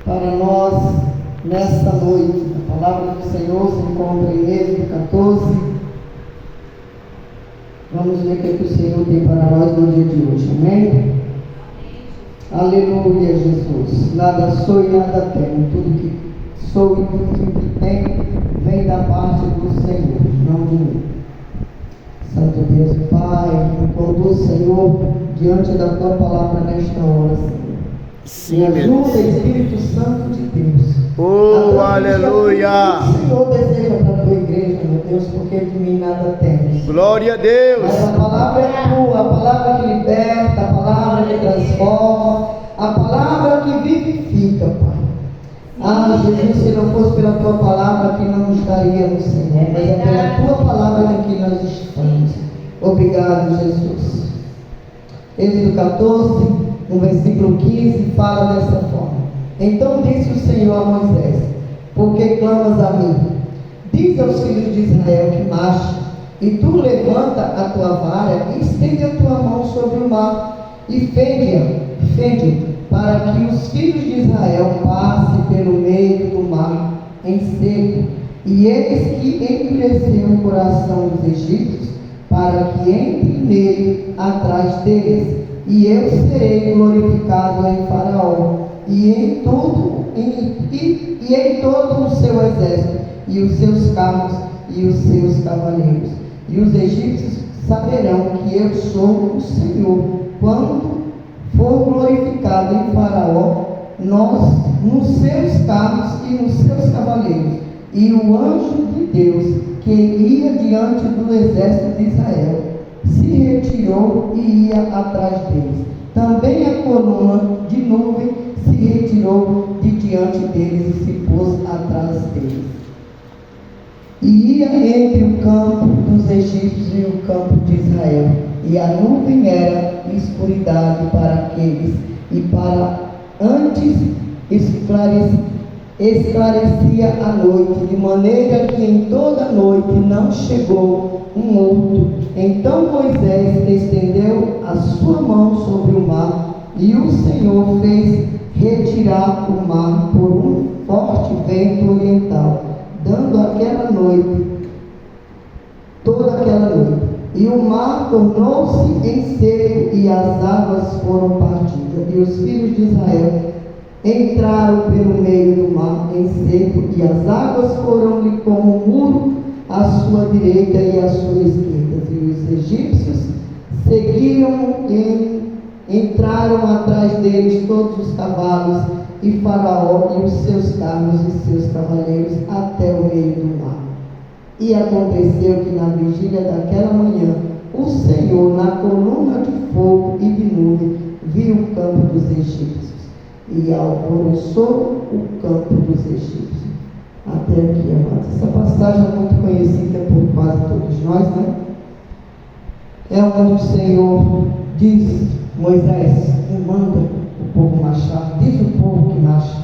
para nós nesta noite. A palavra do Senhor se encontra em Êxodo 14. Vamos ver o que o Senhor tem para nós no dia de hoje. Amém? Aleluia, Jesus. Nada sou e nada tenho. Tudo que sou e tudo que tenho vem da parte do Senhor, não de mim. Santo Deus, Pai, me conduz, Senhor, diante da Tua palavra nesta hora, Senhor. Sim, Me ajuda, Espírito Santo de Deus. Oh, aleluia! O Senhor deseja para a Tua igreja, meu Deus, porque de mim nada temos. Glória a Deus! Mas a palavra é Tua, a palavra que liberta, a palavra que transforma, a palavra que vivifica, Pai. Ah, Jesus, se não fosse pela Tua palavra aqui não estaríamos, Senhor, mas é pela Tua palavra que aqui nós estamos. Obrigado, Jesus. Êxodo 14, no versículo 15, fala dessa forma. Então disse o Senhor a Moisés: por que clamas a mim? Diz aos filhos de Israel que marchem, e tu levanta a tua vara e estende a tua mão sobre o mar, e fende, para que os filhos de Israel passem pelo meio do mar em seco. E eis que endureceu o coração dos egípcios, para que entre nele atrás deles, e eu serei glorificado em Faraó, e em todo o seu exército, e os seus carros, e os seus cavaleiros. E os egípcios saberão que eu sou o Senhor, quando for glorificado em Faraó, nos seus carros e nos seus cavaleiros. E o anjo de Deus, que ia diante do exército de Israel, se retirou e ia atrás deles. Também a coluna de nuvem se retirou de diante deles e se pôs atrás deles. E ia entre o campo dos egípcios e o campo de Israel. E a nuvem era escuridade para aqueles, e para antes esclarecia a noite, de maneira que em toda a noite não chegou um outro. Então Moisés estendeu a sua mão sobre o mar, e o Senhor fez retirar o mar por um forte vento oriental, dando toda aquela noite. E o mar tornou-se em seco, e as águas foram partidas. E os filhos de Israel entraram pelo meio do mar em seco, e as águas foram-lhe como um muro à sua direita e à sua esquerda. E os egípcios seguiam e entraram atrás deles todos os cavalos, e Faraó e os seus carros e seus cavaleiros até o meio do mar. E aconteceu que na vigília daquela manhã, o Senhor, na coluna de fogo e de nuvem, viu o campo dos egípcios, e alvoroçou o campo dos egípcios. Até aqui, amados. Essa passagem é muito conhecida por quase todos nós, né? É onde o Senhor diz: Moisés, manda o povo marchar, diz o povo que marcha.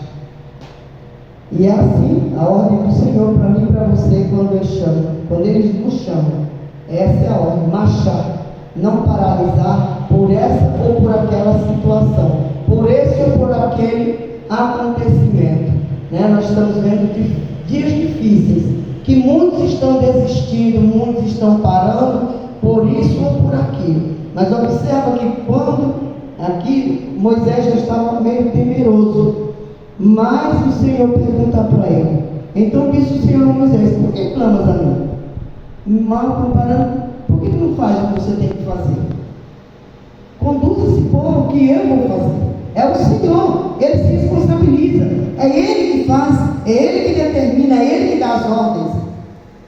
E é assim a ordem do Senhor para mim e para você quando eles nos chamam. Essa é a ordem: marchar, não paralisar por essa ou por aquela situação, por esse ou por aquele acontecimento, né? Nós estamos vendo dias difíceis, que muitos estão desistindo, muitos estão parando por isso ou por aquilo. Mas observa que quando aqui Moisés já estava meio temeroso, mas o Senhor pergunta para ele. Então disse o Senhor a Moisés: por que clamas a mim? Mal comparando, por que não faz o que você tem que fazer? Conduz esse povo que eu vou fazer. É o Senhor, Ele se responsabiliza. É Ele que faz, é Ele que determina, é Ele que dá as ordens.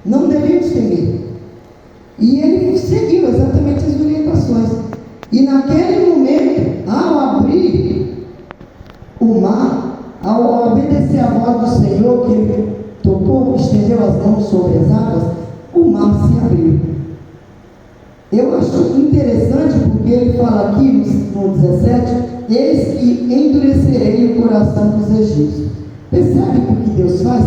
Não devemos temer. E ele seguiu exatamente as orientações. E naquele momento, ao abrir o mar, ao obedecer a voz do Senhor, que ele tocou, estendeu as mãos sobre as águas, o mar se abriu. Eu acho interessante porque ele fala aqui no 17: eis que endurecerei o coração dos egípcios. Percebe o que Deus faz?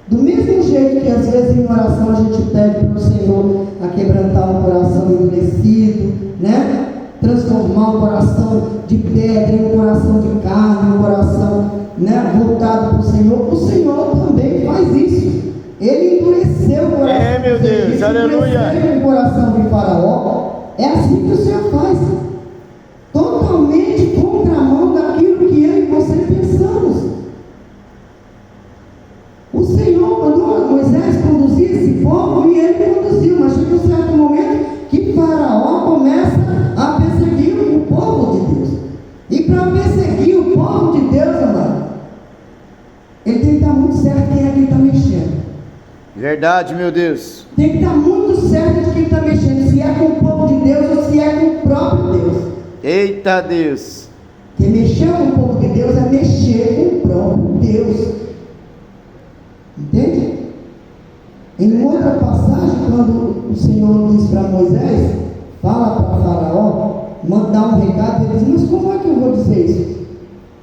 Do mesmo jeito que às vezes em oração a gente pede para o Senhor a quebrantar um coração endurecido, né? Transformar um coração de pedra em um coração de carne, um coração, né? assim que o Senhor faz. Totalmente contramão daquilo que eu e você pensamos. O Senhor mandou Moisés conduzir esse povo e ele conduziu, mas chega um certo momento que Faraó começa a perseguir o povo de Deus. E para perseguir o povo de Deus, amado, ele tem que estar muito certo quem é que ele está mexendo. Verdade, meu Deus. Tem que estar muito certo de quem está mexendo, se é com o povo de Deus ou se é com o próprio Deus. Eita Deus. Porque mexer com o povo de Deus é mexer com o próprio Deus. Entende? Em outra passagem, quando o Senhor diz para Moisés, fala para Faraó, mandar um recado, ele diz, mas como é que eu vou dizer isso?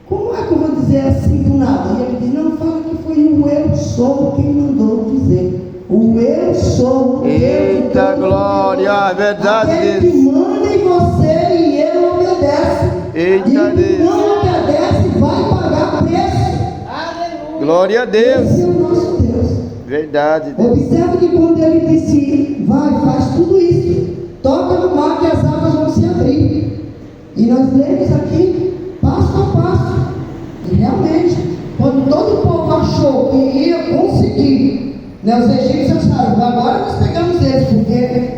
Como é que eu vou dizer assim do nada? E ele diz, não, fala que foi o eu sou quem mandou dizer. O eu sou. Eita glória, é verdade, Deus. Deus. Que manda em você e ele obedece. Eita e Deus. quem não obedece vai pagar preço. Glória a Deus. Esse é o nosso Deus. Verdade, Deus. Observe que quando ele disse, vai, faz tudo isso, toca no mar que as águas vão se abrir. E nós lemos aqui, passo a passo. E realmente, quando todo o povo achou que ia conseguir, né, os egípcios acharam, agora nós pegamos eles, porque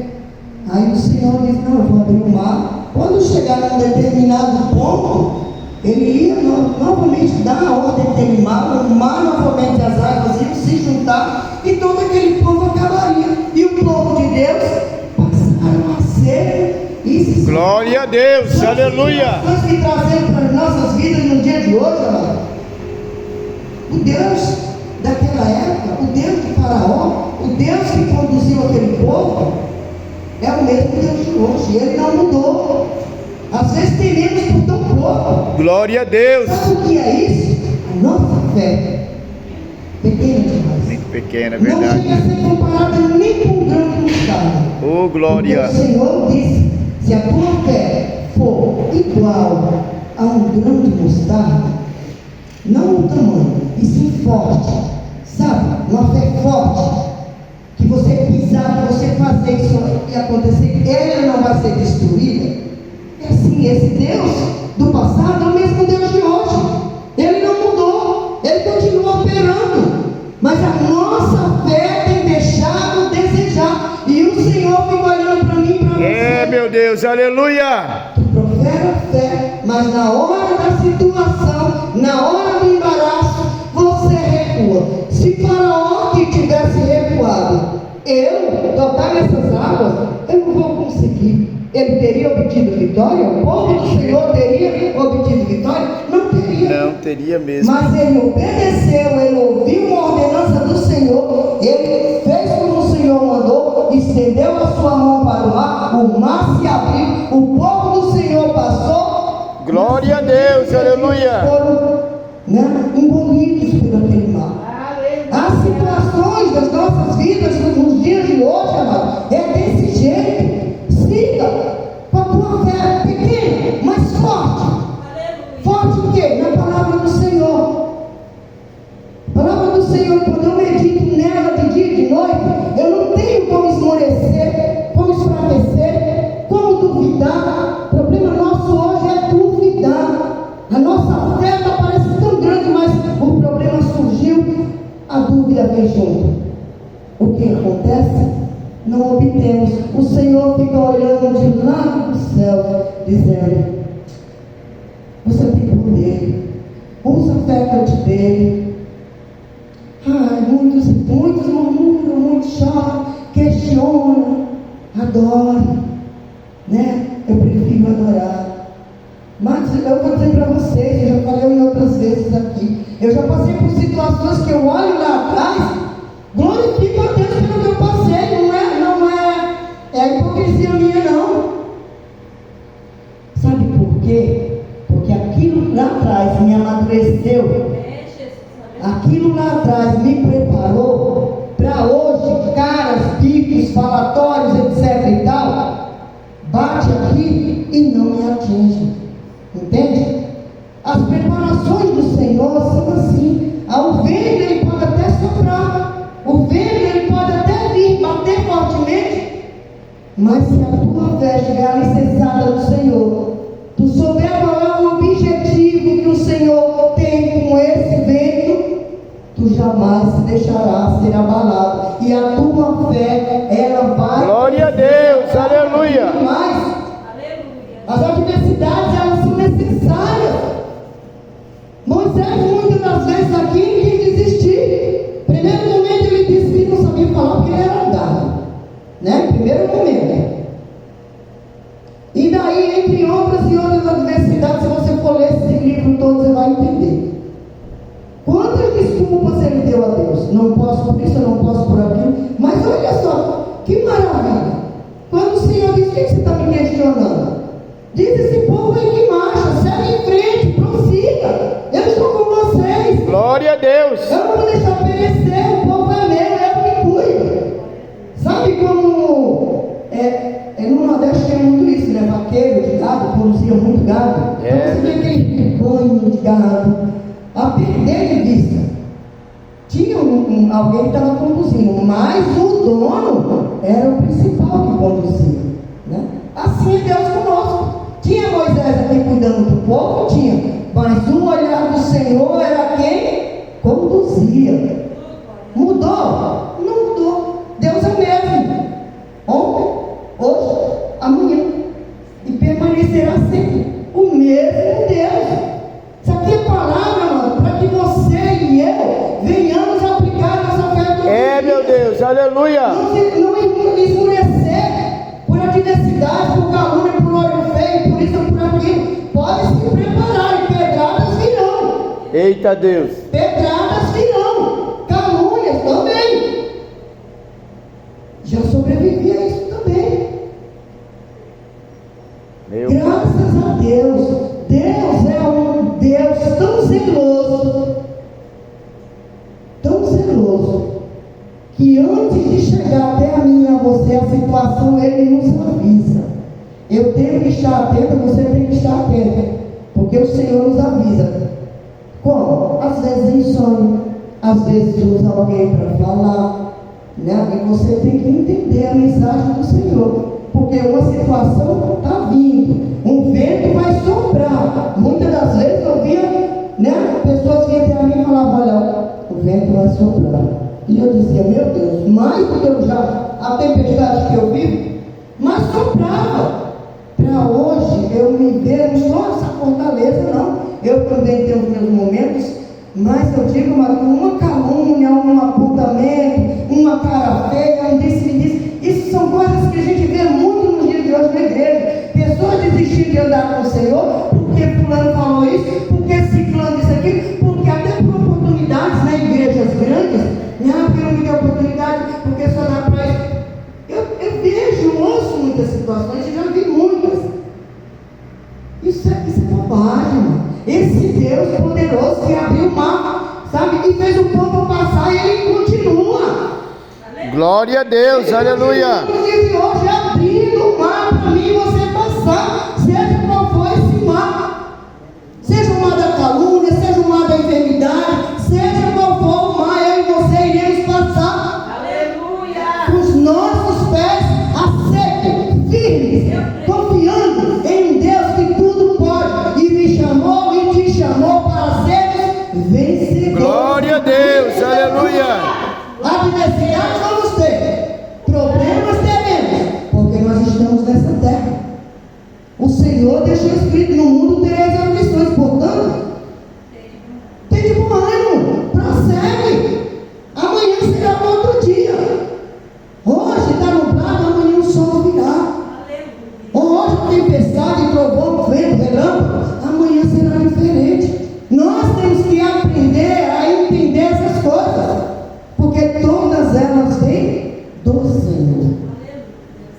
aí o Senhor disse, não, eu vou abrir o mar. Quando chegar num determinado ponto, ele ia novamente dar a ordem àquele mar, o mar novamente, as águas iam se juntar e todo aquele povo acabaria. E o povo de Deus passaram a ser isso. Glória a Deus, aleluia. Nós que trazemos para as nossas vidas no dia de hoje, amado. O Deus daquela época, o Deus de Faraó, o Deus que conduziu aquele povo, é o mesmo Deus de hoje. Ele não mudou. Às vezes tememos por tão pouco. Glória a Deus. Sabe o que é isso? A nossa fé. Pequena demais. Muito pequena, Não verdade. chega a ser comparada nem com um grão de mostarda. Oh, glória. Porque o Senhor disse, se a tua fé for igual a um grão de mostarda, não o tamanho, e sim forte, sabe? Uma fé forte, que você pisar, que você fazer isso e acontecer, ela não vai ser destruída. É assim, esse Deus do passado é o mesmo Deus de hoje. Ele não mudou, ele continua operando, mas a nossa fé tem deixado desejar, e o Senhor fica olhando para mim e para você. É, meu Deus, aleluia. Tu profera fé, mas na hora da situação, na hora do embaraço, você recua. Se Faraó que tivesse recuado, eu tocar nessas águas, eu não vou conseguir. Ele teria obtido vitória? O povo do Senhor teria obtido vitória? Não teria. Não teria mesmo. Mas ele obedeceu, ele ouviu uma ordenança do Senhor, ele fez como o Senhor mandou, estendeu a sua mão para o mar se abriu, o povo do Senhor passou. Glória a Deus, aleluia. Foram, né, engolidos por aquele mar. As situações das nossas vidas nos dias de hoje, amado, é desse jeito. Siga com a tua fé pequena, mas forte. Forte o quê? Na palavra do Senhor. A palavra do Senhor, quando eu medito nela de dia e de noite, eu não tenho como esmorecer, como enfraquecer, como duvidar. O problema nosso hoje é duvidar. A nossa fé parece tão grande, mas o problema surgiu, a dúvida vem junto. O que acontece? Não obtemos. O Senhor fica olhando de lá do céu, dizendo, você tem poder, usa a fé que eu te dei. Ai, muitos murmuram, muitos choram, questionam, adorem, né? Eu prefiro adorar. Mas eu vou dizer para vocês, eu já falei em outras vezes aqui, eu já passei por situações que eu olho lá atrás, glorifico a Deus pelo que eu passei, não é a hipocrisia minha não. Sabe por quê? Porque aquilo lá atrás me amadureceu, aquilo lá atrás me preparou para hoje, caras, picos, falatórios, etc e tal, bate aqui e não me atinge, entende? As preparações do Senhor são assim. O vento ele pode até soprar, o vento ele pode até vir, bater fortemente, mas se a tua fé chegar ali, deixará ser abalado, e a tua fé, ela vai... Glória a Deus, aleluia. Mas as adversidades, elas são necessárias. Moisés, muitas das vezes aqui, quis desistir. Primeiro momento ele disse que não sabia falar porque ele era andado, né? Primeiro momento. E daí, entre outras e outras adversidades, se você for ler esse livro todo, você vai entender. Quantas desculpas ele deu a Deus? Não posso por isso, eu não posso por aquilo. Mas olha só, que maravilha. Quando o Senhor diz, o que você está me questionando? Diz, esse povo aí que marcha, segue em frente, prossiga. Eu estou com vocês. Glória a Deus. Eu não vou deixar perecer, o povo é meu, eu que cuido. Sabe como no Nordeste tem muito isso, né? Vaqueiro de gado, produzia muito gado. Então você vê aquele banho de gado a perder de vista. Tinha alguém que estava conduzindo, mas o dono era o principal que conduzia, né? Assim é Deus conosco. Tinha Moisés aqui cuidando do povo? Tinha. Mas o olhar do Senhor era quem conduzia. Mudou? Não mudou. Deus é o mesmo. Ontem, hoje, amanhã. E permanecerá sempre o mesmo Deus. Isso aqui é palavra, mano, para que você e eu venhamos aplicar nossa fé todos os dias. Meu Deus, aleluia. Não esmurecer por adversidade, por calúnia, por olho feio, por isso ou por aquilo. Pode se preparar e pedradas virão. Eita Deus. Pedradas virão. Calúnias também. Já sobrevivi a isso também. Graças a Deus. Deus é um Deus tão zeloso, que antes de chegar até a mim e a você, a situação, Ele nos avisa. Eu tenho que estar atento, você tem que estar atento, porque o Senhor nos avisa. Como? Às vezes em sonho, às vezes usa alguém para falar, né? E você tem que entender a mensagem do Senhor, porque uma situação está vindo, um vento vai soprar. Muitas das vezes eu via, né? Pessoas vinham até a mim e falavam, olha, o vento vai soprar. E eu dizia, meu Deus, mais do que eu já, a tempestade que eu vivo, mas soprava. Para hoje eu me vejo só essa fortaleza, não. Eu também tenho os meus momentos, mas eu digo, uma calúnia, um apontamento, uma cara feia, um disse-me-disse. Isso são coisas que a gente vê muito nos dias de hoje na igreja. Pessoas desistindo de andar com o Senhor, porque fulano falou isso, porque ciclano disse aquilo, porque até por oportunidades na igrejas grandes, porque não me deu oportunidade, porque só dá para isso. Eu vejo, ouço muitas situações, e já vi muitas. Isso é bobagem, mano. Esse Deus poderoso que abriu o mar, sabe, e fez o povo passar, e Ele continua. Glória a Deus, aleluia. Inclusive hoje abrindo o mar para mim e você passar, seja qual for esse mar. Seja o mar da calúnia, seja o mar da enfermidade, seja qual for o mar, eu e você iremos passar. Aleluia. Com os nossos pés a seco, firmes, confiando em um Deus que tudo pode, e me chamou e te chamou para sermos vencedores. Glória a Deus, aleluia. Adversidades vamos ter, problemas teremos, porque nós estamos nessa terra. O Senhor deixou escrito: no mundo tereis aflições, portanto, tem de bom ânimo, prossegue. Amanhã será outro dia. Hoje está nublado, amanhã o sol virá. Hoje tempestade, trovão, vento, relâmpago, amanhã será diferente. Nós temos que aprender a entender essas coisas, porque todas elas vêm do Senhor.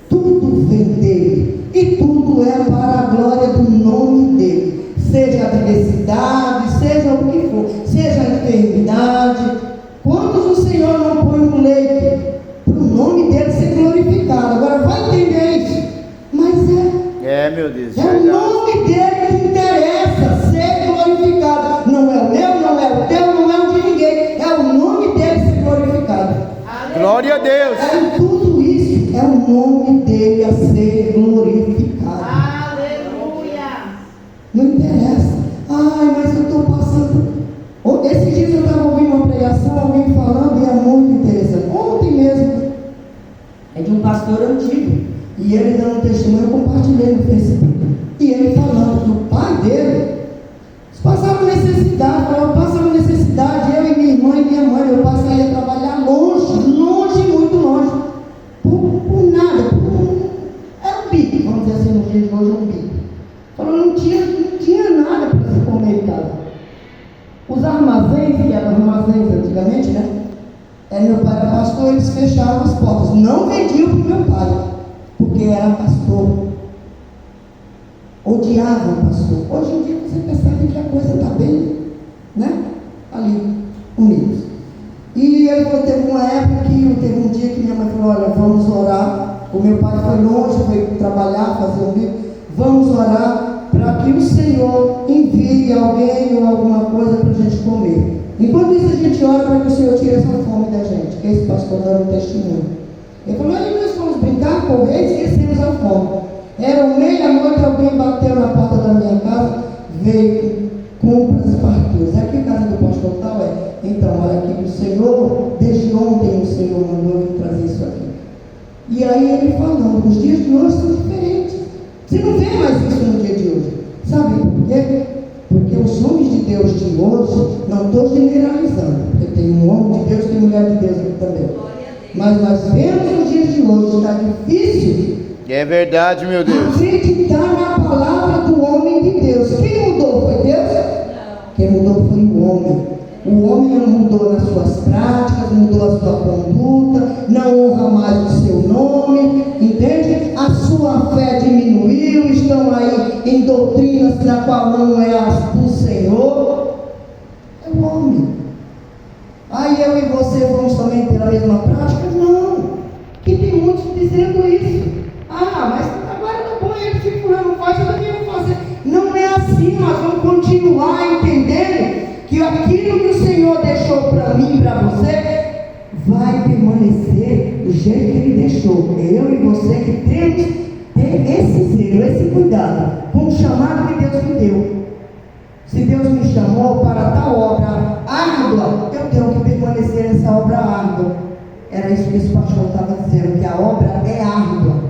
Tudo vem dele, e tudo é para a glória do nome dele. Seja adversidade, seja o que for, seja a enfermidade. Quantos o Senhor não põe no leito para o nome dele ser glorificado? Agora vai entender isso. Mas meu Deus, é o nome dele que interessa ser glorificado. Não é o meu, não é o teu, não é o de ninguém. É o nome dele ser glorificado. glória a Deus. Em tudo isso é o nome dele a ser glorificado. Aleluia. Não interessa. Ai, mas eu estou passando. Esses dias eu estava ouvindo uma pregação, alguém falando, e pastor antigo. E ele dando testemunho, eu compartilhei no Facebook. E ele falando que o pai dele passava necessidade, eu e minha irmã e minha mãe, meu pai saía trabalhar longe, muito longe, por nada, era um bico, vamos dizer assim, no dia de hoje é um bico. Falou, não tinha nada para se comer em casa. Os armazéns, que eram armazéns antigamente, né? Meu pai era pastor, eles fecharam as portas, não vendiam para o meu pai, porque era pastor. Odiava o pastor. Hoje em dia você percebe que a coisa está bem, né? Ali, unidos. E ele falou, teve uma época teve um dia que minha mãe falou, olha, vamos orar. O meu pai foi longe, foi trabalhar, fazer um bico. Vamos orar para que o Senhor envie alguém ou alguma coisa para a gente comer. Enquanto isso a gente ora para que o Senhor tire essa fome da gente, que esse pastor deu um testemunho. Ele falou, aí nós fomos brincar, correr e esquecemos a fome. Era meia-noite, alguém bateu na porta da minha casa, veio compras e farturas. Aqui a casa do pastor tal então, olha aqui, o Senhor, desde ontem o Senhor mandou eu trazer isso aqui. E aí ele falando, os dias de hoje são diferentes. Você não vê mais isso no dia de hoje. Sabe por quê? Porque os homens de Deus de hoje, não estou generalizando, porque tem um homem de Deus, tem mulher de Deus aqui também. Mas nós vemos os dias de hoje, está difícil. É verdade, meu Deus. Acreditar na palavra do homem de Deus. Quem mudou foi Deus? Não. Quem mudou foi o homem. O homem mudou nas suas práticas, mudou a sua conduta, não honra mais o seu nome, entende? A sua fé diminuiu, estão aí em doutrinas na qual não é as do Senhor. É o homem. Aí eu e você vamos também ter a mesma prática? Não. Que tem muitos dizendo isso. Mas agora tá bom, ele se fulano faz, eu também vou fazer. Não é assim, nós vamos continuar entendendo que aquilo que o Senhor deixou para mim e para você vai permanecer do jeito que Ele deixou. Eu e você que temos esse zelo, esse cuidado com o chamado que Deus me deu. Se Deus me chamou para tal obra árdua, eu tenho que permanecer nessa obra árdua. Era isso que esse pastor estava dizendo, que a obra é árdua.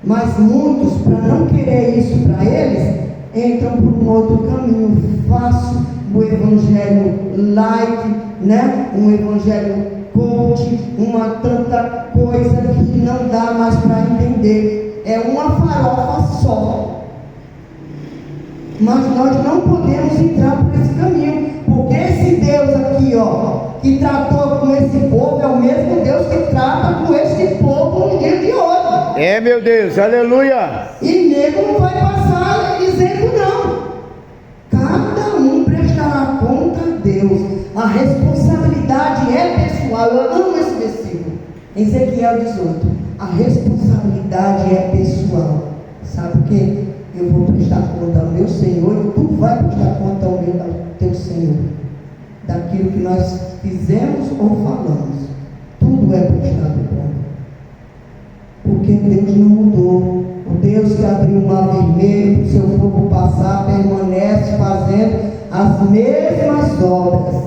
Mas muitos, para não querer isso para eles, entram por um outro caminho fácil, o evangelho light, né? Um evangelho coach, uma tanta coisa que não dá mais para entender. É uma farofa só. Mas nós não podemos entrar por esse caminho, porque esse Deus aqui, que tratou com esse povo, é o mesmo Deus que trata com esse povo no dia de hoje. É, meu Deus, aleluia. E nego não vai passar dizendo não. Cada um prestará conta a Deus. A responsabilidade é pessoal. Eu amo esse versículo. Ezequiel 18. A responsabilidade é pessoal. Sabe o que? Eu vou prestar conta ao meu Senhor e tu vai prestar conta ao teu Senhor. Daquilo que nós fizemos ou falamos. Tudo é prestado conta. Porque Deus não mudou. O Deus que abriu o mar vermelho para o seu povo passar, permanece fazendo as mesmas obras.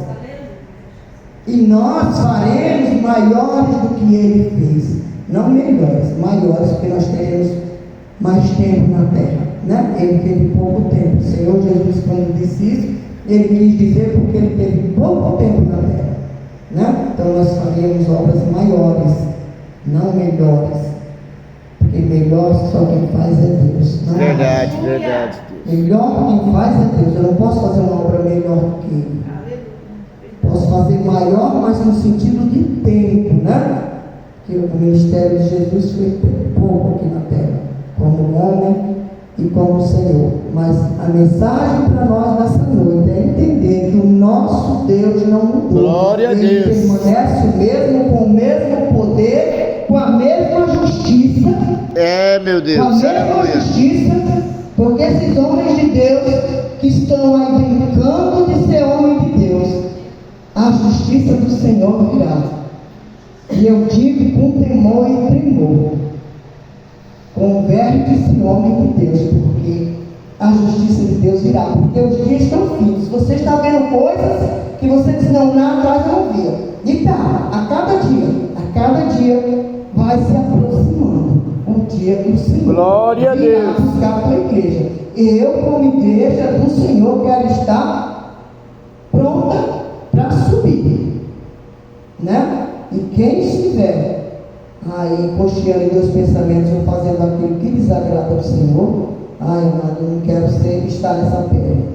E nós faremos maiores do que Ele fez. Não melhores, maiores, porque nós teremos mais tempo na terra, né? Ele teve pouco tempo. O Senhor Jesus, quando disse isso, Ele quis dizer porque Ele teve pouco tempo na terra, né? Então nós faremos obras maiores, não melhores. Porque melhor só quem faz é Deus. Não Verdade, é verdade. melhor quem faz é Deus. Eu não posso fazer uma obra melhor do que Ele. Posso fazer maior, mas no sentido de tempo, né? Que o ministério de Jesus foi pouco aqui na terra, como homem e como Senhor. Mas a mensagem para nós nessa noite é entender que o nosso Deus não mudou. Glória a Deus. Ele permanece o mesmo, com o mesmo poder, com a mesma justiça. É, meu Deus, Com a mesma aleluia. justiça, porque esses homens de Deus que estão aí brincando de ser homem de Deus, a justiça do Senhor virá. E eu digo com temor e tremor: converte-se homem de Deus, porque a justiça de Deus virá. Porque os dias estão finos. Você está vendo coisas que você diz, não, lá atrás eu não via. E tá, a cada dia vai vai se aproximando o dia do Senhor. Glória a Virá Deus. buscar a tua igreja. E eu, como igreja do Senhor, quero estar pronta para subir, né? E quem estiver aí cocheando em dois pensamentos ou fazendo aquilo que desagrada ao Senhor, ai, amado, eu não quero estar nessa pele.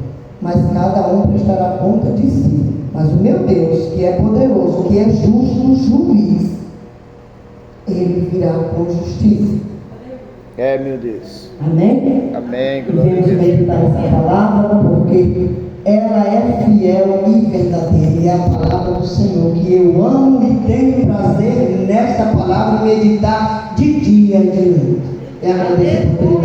Mas cada um prestará conta de si. Mas o meu Deus, que é poderoso, que é justo juiz, ele virá com justiça. É, meu Deus. Amém? Amém. Glória a Devemos Deus. meditar essa palavra, porque ela é fiel e verdadeira. E é a palavra do Senhor, que eu amo e tenho prazer nesta palavra, meditar de dia e de noite. É agradecer a oportunidade.